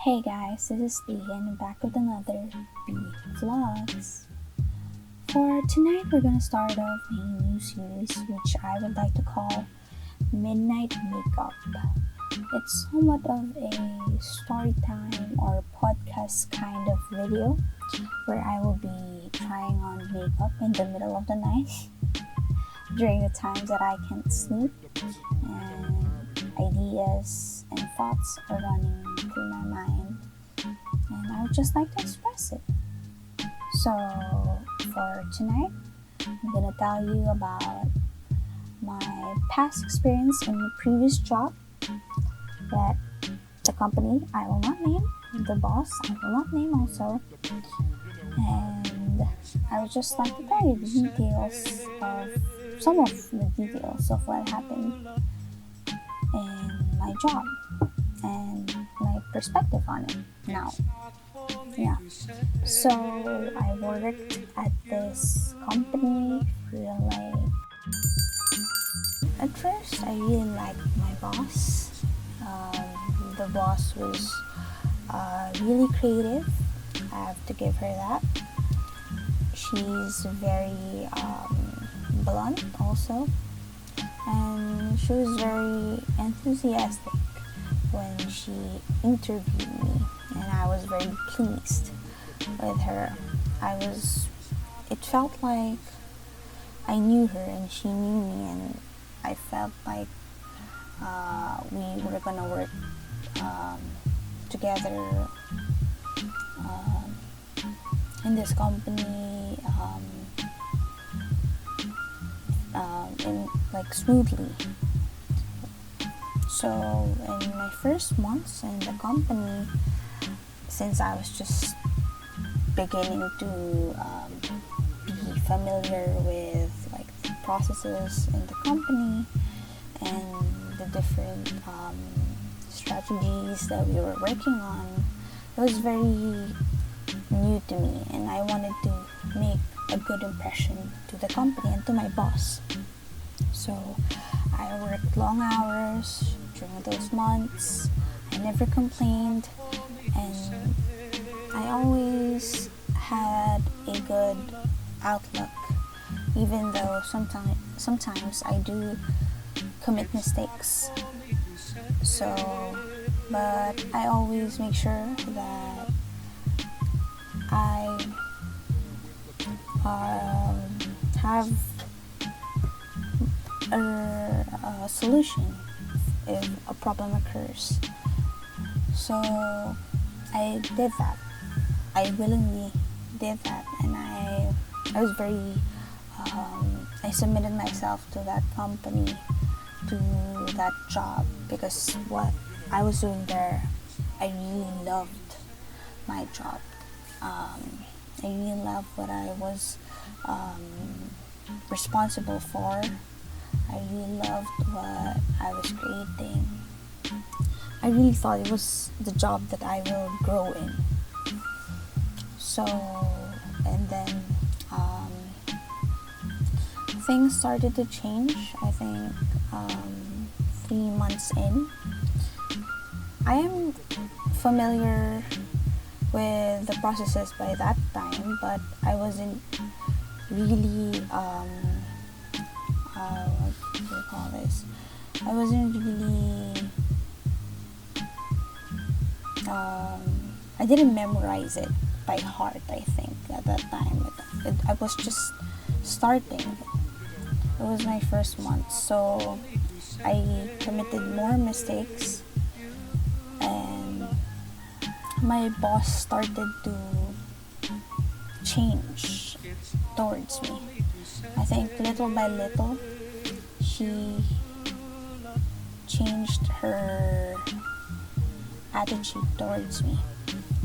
Hey guys, this is Ian back with another BeeVlogs. For tonight, we're gonna start off a new series which I would like to call Midnight Makeup. It's somewhat of a story time or podcast kind of video where I will be trying on makeup in the middle of the night during the times that I can't sleep and ideas and thoughts are running through my mind and I would just like to express it. So for tonight, I'm gonna tell you about my past experience in the previous job, that the company I will not name, the boss I will not name also, and I would just like to tell you some of the details of what happened in my job and my perspective on it now. Yeah. So I worked at this company for at first I really liked my boss. The boss was really creative. I have to give her that. She's very blunt also, and she was very enthusiastic when she interviewed me, and I was very pleased with her. It felt like I knew her and she knew me, and I felt like we were gonna work together in this company in smoothly. So in my first months in the company, since I was just beginning to be familiar with the processes in the company and the different strategies that we were working on, it was very new to me, and I wanted to make a good impression to the company and to my boss. So I worked long hours during those months. I never complained, and I always had a good outlook, even though sometimes I do commit mistakes. But I always make sure that I have a solution if a problem occurs. So I did that. I willingly did that, and I was very I submitted myself to that company, to that job, because what I was doing there, I really loved my job. I really loved what I was responsible for. I really loved what I was creating. I really thought it was the job that I will grow in. So, and then things started to change. I think 3 months in. I am familiar with the processes by that time, but I wasn't really what do you call this? I wasn't really I didn't memorize it by heart, I think, at that time. I was just starting. It was my first month, so I committed more mistakes, and my boss started to change towards me. I think little by little, she changed her attitude towards me,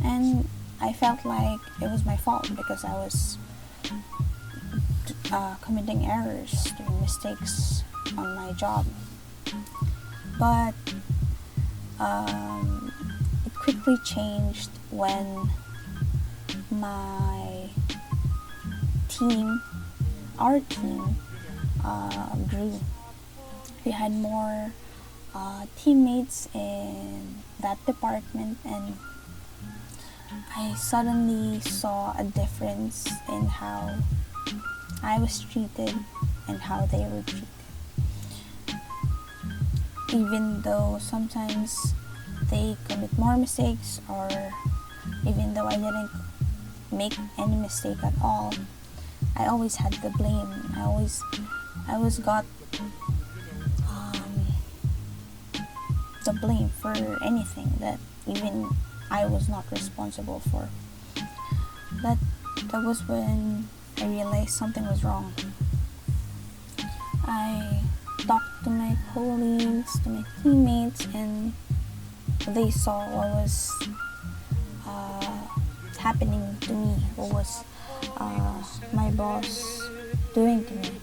and I felt like it was my fault because I was committing errors, doing mistakes on my job. But it quickly changed when our team grew. We had more teammates in that department, and I suddenly saw a difference in how I was treated and how they were treated. Even though sometimes they commit more mistakes, or even though I didn't make any mistake at all, I always had the blame. I always got the blame for anything that even I was not responsible for. That was when I realized something was wrong. I talked to my colleagues, to my teammates, and they saw what was happening to me, what was my boss doing to me.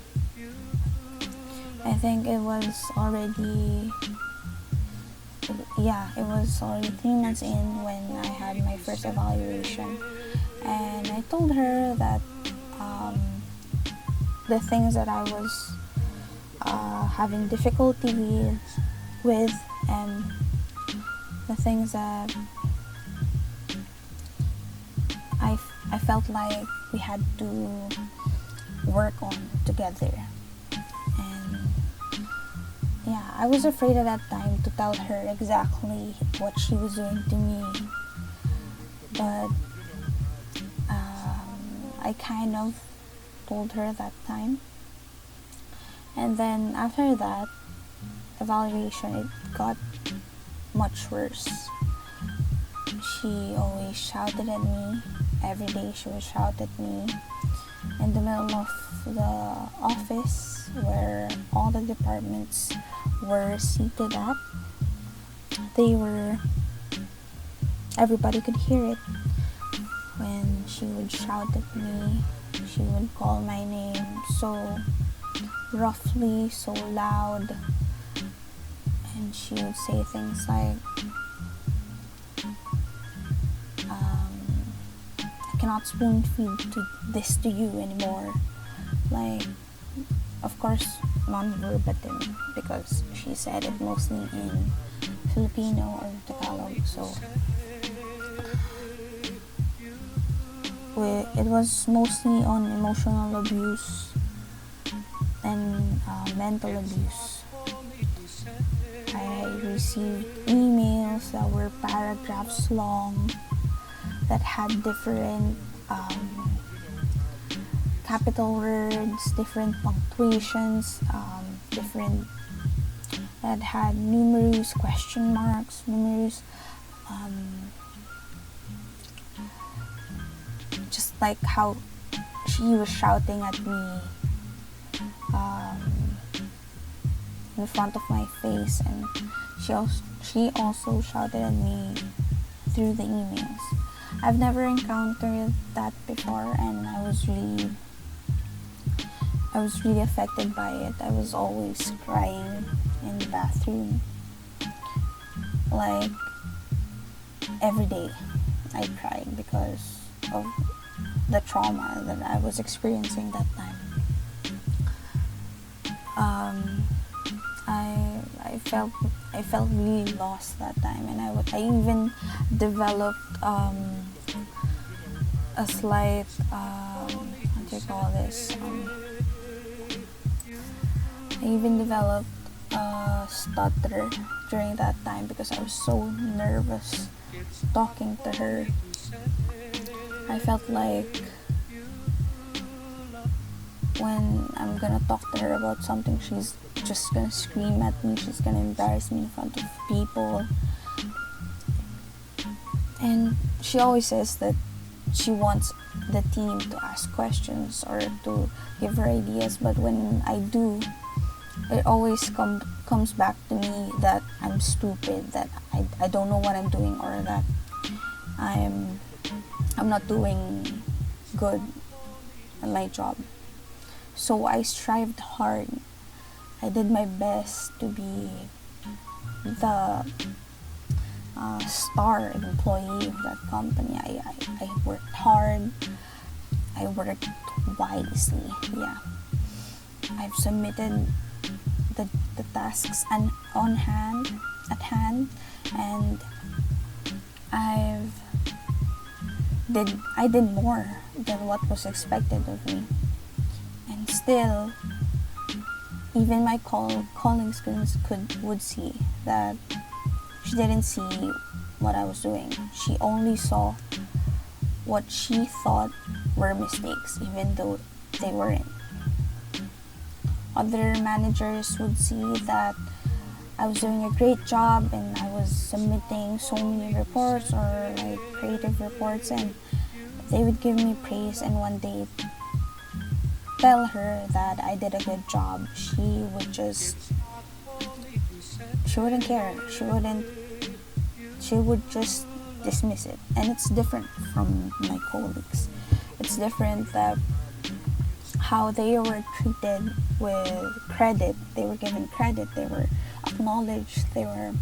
I think it was already 3 months in when I had my first evaluation, and I told her that the things that I was having difficulty with, and the things that I felt like we had to work on together. And I was afraid at that time to tell her exactly what she was doing to me, but I kind of told her that time. And then after that evaluation, it got much worse. She always shouted at me. Every day she would shout at me in the middle of the office where all the departments were seated at. Everybody could hear it. When she would shout at me, she would call my name so roughly, so loud, and she would say things like, I cannot spoon feed this to you anymore. Like, of course, non-verbatim, because she said it mostly in Filipino or Tagalog, so it was mostly on emotional abuse and mental abuse. I received emails that were paragraphs long, that had different capital words, different punctuations, that had numerous question marks, numerous just like how she was shouting at me in front of my face, and she also shouted at me through the emails. I've never encountered that before, and I was really affected by it. I was always crying in the bathroom. Like, every day I cried because of the trauma that I was experiencing that time. I felt really lost that time, and I even developed a slight what do you call this? I even developed a stutter during that time because I was so nervous talking to her. I felt like when I'm gonna talk to her about something, she's just gonna scream at me, she's gonna embarrass me in front of people. And she always says that she wants the team to ask questions or to give her ideas, but when I do, it always comes back to me that I'm stupid, that I don't know what I'm doing, or that I'm not doing good at my job. So I strived hard. I did my best to be the star employee of that company. I worked hard. I worked wisely. I've submitted the tasks at hand, and I've did more than what was expected of me. And still, even my colleagues would see that she didn't see what I was doing. She only saw what she thought were mistakes, even though they weren't. Other managers would see that I was doing a great job and I was submitting so many reports or like creative reports, and they would give me praise, and when they tell her that I did a good job, she wouldn't care. She would just dismiss it. And it's different from my colleagues. It's different that how they were treated with credit. They were given credit. They were acknowledged. They were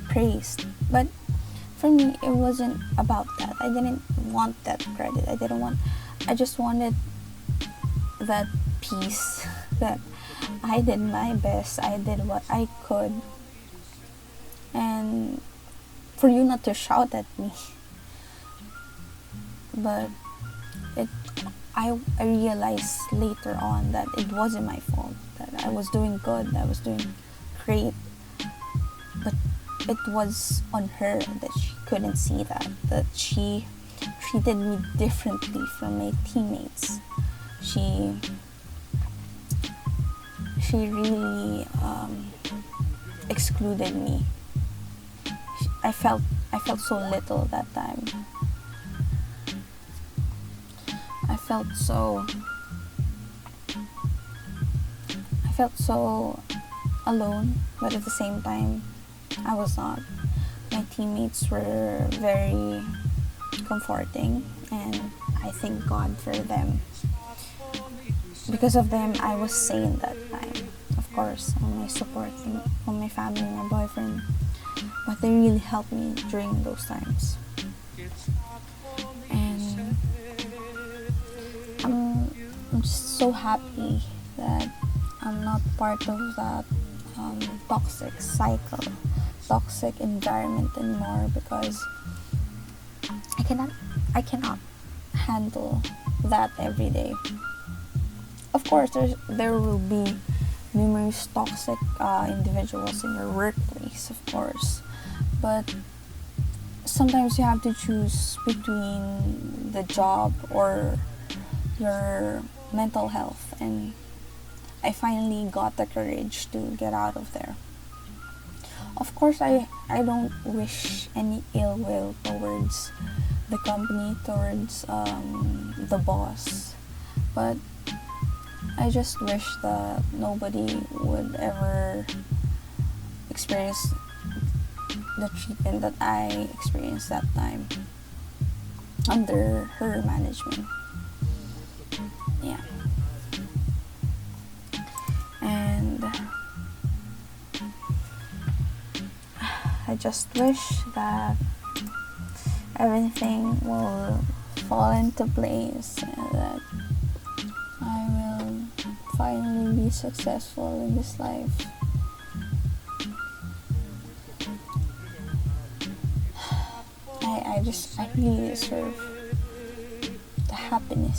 praised. But for me, it wasn't about that. I didn't want that credit. I just wanted that peace that I did my best. I did what I could. And for you not to shout at me. But I realized later on that it wasn't my fault, that I was doing good, I was doing great, but it was on her that she couldn't see that she treated me differently from my teammates. She really excluded me. I felt so little that time. I felt so alone, but at the same time, I was not. My teammates were very comforting, and I thank God for them. Because of them, I was sane that time. Of course, on my support from my family, my boyfriend, but they really helped me during those times. And I'm just so happy that I'm not part of that toxic cycle, toxic environment anymore, because I cannot handle that every day. Of course, there will be numerous toxic individuals in your workplace, of course, but sometimes you have to choose between the job or your mental health, and I finally got the courage to get out of there. Of course, I don't wish any ill will towards the company, towards the boss, but I just wish that nobody would ever experience the treatment that I experienced that time under her management. Yeah. And I just wish that everything will fall into place and that I will finally be successful in this life. I really deserve the happiness